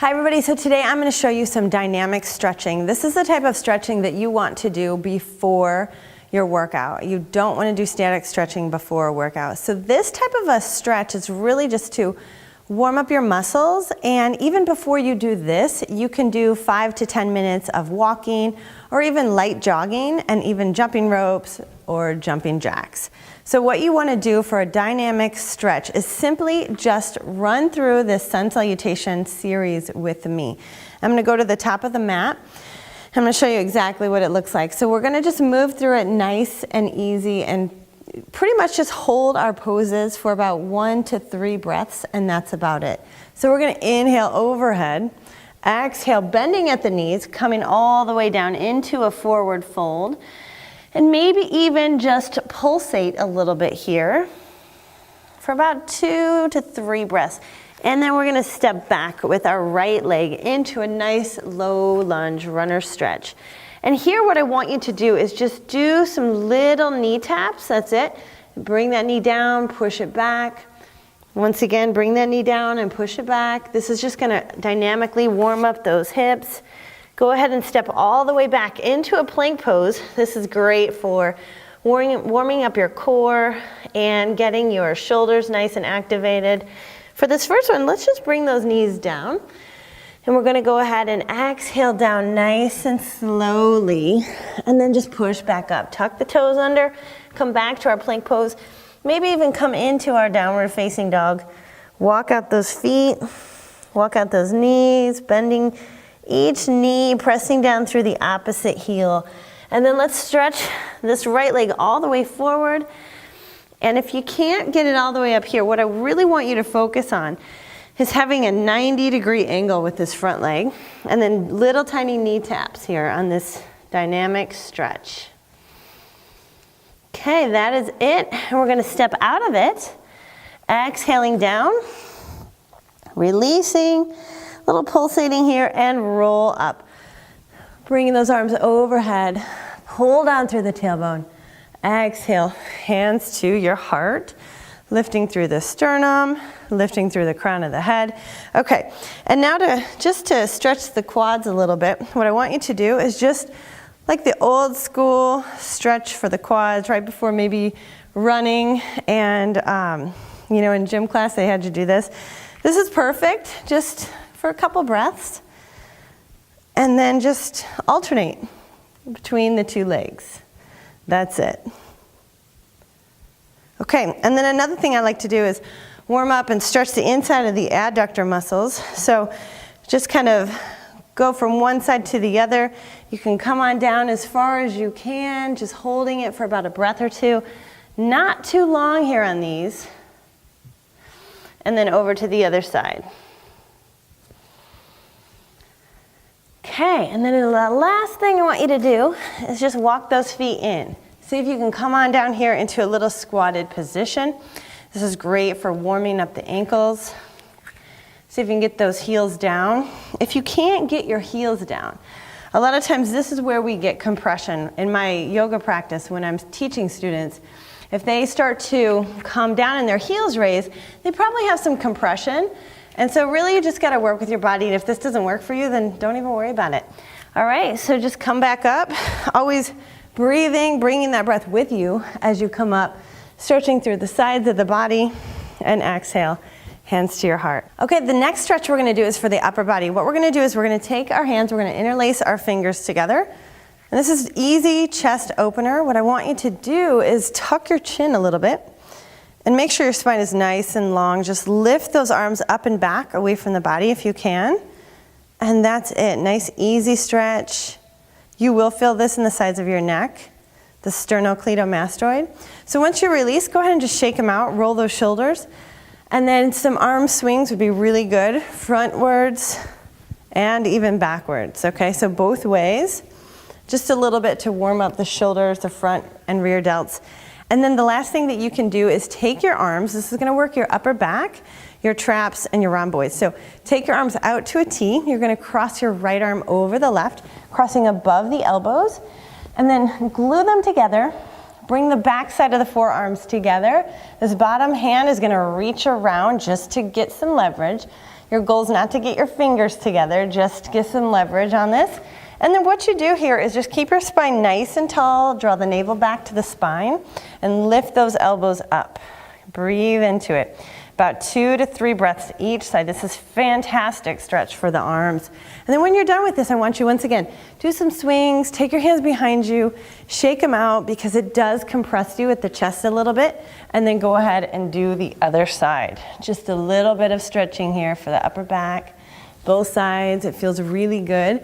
Hi everybody, so today I'm going to show you some dynamic stretching. This is the type of stretching that you want to do before your workout. You don't want to do static stretching before a workout. So this type of a stretch is really just to warm up your muscles, and even before you do this, you can do 5 to 10 minutes of walking or even light jogging and even jumping ropes or jumping jacks. So what you want to do for a dynamic stretch is simply just run through this sun salutation series with me. I'm going to go to the top of the mat. I'm going to show you exactly what it looks like. So we're going to just move through it nice and easy and pretty much just hold our poses for about 1 to 3 breaths, and that's about it. So we're going to inhale overhead, exhale bending at the knees, coming all the way down into a forward fold. And maybe even just pulsate a little bit here for about 2 to 3 breaths. And then we're gonna step back with our right leg into a nice low lunge runner stretch. And here what I want you to do is just do some little knee taps, that's it. Bring that knee down, push it back. Once again, bring that knee down and push it back. This is just gonna dynamically warm up those hips. Go ahead and step all the way back into a plank pose. This is great for warming up your core and getting your shoulders nice and activated. For this first one, let's just bring those knees down. And we're gonna go ahead and exhale down nice and slowly, and then just push back up. Tuck the toes under, come back to our plank pose. Maybe even come into our downward facing dog. Walk out those feet, walk out those knees, bending each knee, pressing down through the opposite heel. And then let's stretch this right leg all the way forward. And if you can't get it all the way up here, what I really want you to focus on is having a 90-degree angle with this front leg, and then little tiny knee taps here on this dynamic stretch. Okay, that is it. And we're gonna step out of it, exhaling down, releasing, little pulsating here, and roll up. Bringing those arms overhead, pull down through the tailbone. Exhale, hands to your heart, lifting through the sternum, lifting through the crown of the head. Okay, and now just to stretch the quads a little bit, what I want you to do is just like the old school stretch for the quads right before maybe running, and you know, in gym class they had you do this. This is perfect, just for a couple breaths, and then just alternate between the 2 legs. That's it. Okay, and then another thing I like to do is warm up and stretch the inside of the adductor muscles. So just kind of go from one side to the other. You can come on down as far as you can, just holding it for about a breath or 2. Not too long here on these. And then over to the other side. Okay, and then the last thing I want you to do is just walk those feet in. See if you can come on down here into a little squatted position. This is great for warming up the ankles. See if you can get those heels down. If you can't get your heels down, a lot of times this is where we get compression. In my yoga practice, when I'm teaching students, if they start to come down and their heels raise, they probably have some compression. And so really you just gotta work with your body, and if this doesn't work for you, then don't even worry about it. All right, so just come back up, always breathing, bringing that breath with you as you come up, stretching through the sides of the body, and exhale, hands to your heart. Okay, the next stretch we're gonna do is for the upper body. What we're gonna do is we're gonna take our hands, we're gonna interlace our fingers together, and this is easy chest opener. What I want you to do is tuck your chin a little bit, and make sure your spine is nice and long. Just lift those arms up and back away from the body if you can. And that's it, nice easy stretch. You will feel this in the sides of your neck, the sternocleidomastoid. So once you release, go ahead and just shake them out, roll those shoulders. And then some arm swings would be really good, frontwards and even backwards, okay? So both ways, just a little bit to warm up the shoulders, the front and rear delts. And then the last thing that you can do is take your arms, this is gonna work your upper back, your traps, and your rhomboids. So take your arms out to a T, you're gonna cross your right arm over the left, crossing above the elbows, and then glue them together. Bring the back side of the forearms together. This bottom hand is gonna reach around just to get some leverage. Your goal is not to get your fingers together, just get some leverage on this. And then what you do here is just keep your spine nice and tall, draw the navel back to the spine, and lift those elbows up. Breathe into it. About 2 to 3 breaths each side. This is fantastic stretch for the arms. And then when you're done with this, I want you once again, do some swings, take your hands behind you, shake them out because it does compress you at the chest a little bit, and then go ahead and do the other side. Just a little bit of stretching here for the upper back, both sides. It feels really good.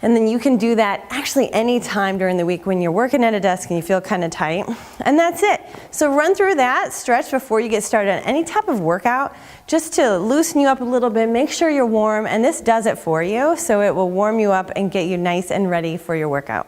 And then you can do that actually any time during the week when you're working at a desk and you feel kind of tight. And that's it. So run through that stretch before you get started on any type of workout, just to loosen you up a little bit, make sure you're warm, and this does it for you. So it will warm you up and get you nice and ready for your workout.